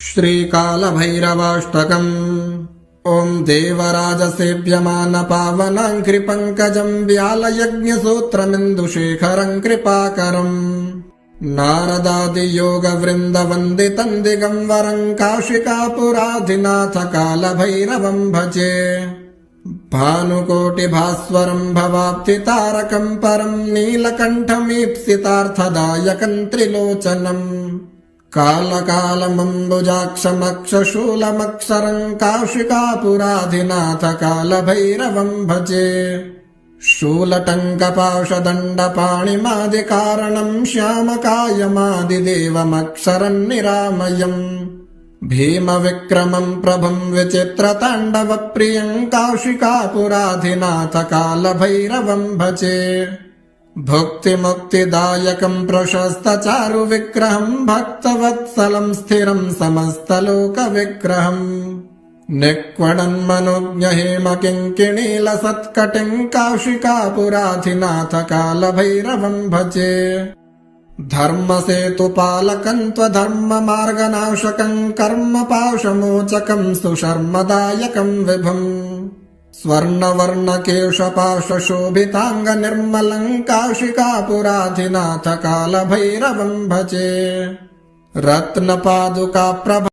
श्रीकालभैरवाष्टकम्। ॐ देवराजसेव्यमान पावनाङ्घ्रिपङ्कजम् व्यालयज्ञसूत्रमिन्दुशेखरम् कृपाकरम् नारदादियोगवृन्दवन्दितम् दिगम्बरम् काशिकापुराधिनाथ कालभैरवम् भजे। भानुकोटिभास्वरम् भवाब्धितारकम् परम् नीलकण्ठमीप्सितार्थदायकम् त्रिलोचनम् कालकालमम्बुजाक्षमक्षशूलमक्षरम् काशिकापुराधिनाथ कालभैरवम् भजे। शूलटङ्कपाशदण्डपाणिमादिकारणम् श्यामकायमादिदेवमक्षरम् निरामयम् भीमविक्रमम् प्रभुम् विचित्रताण्डवप्रियम् काशिकापुराधिनाथ कालभैरवम् भजे। भुक्तिमुक्तिदायकम् प्रशस्तचारुविग्रहम् भक्तवत्सलम् स्थिरम् समस्तलोकविग्रहम् निक्वणन्मनुज्ञहेमकिङ्किणीलसत्कटिम् काशिकापुराधिनाथ कालभैरवम् भजे। धर्मसेतुपालकम् त्वधर्ममार्गनाशकम् कर्मपाशमोचकम् सुशर्मदायकम् विभुम् स्वर्णवर्णकेशपाशशोभिताङ्गनिर्मलम् काशिकापुराधिनाथ कालभैरवम् भजे। रत्नपादुकाप्रभ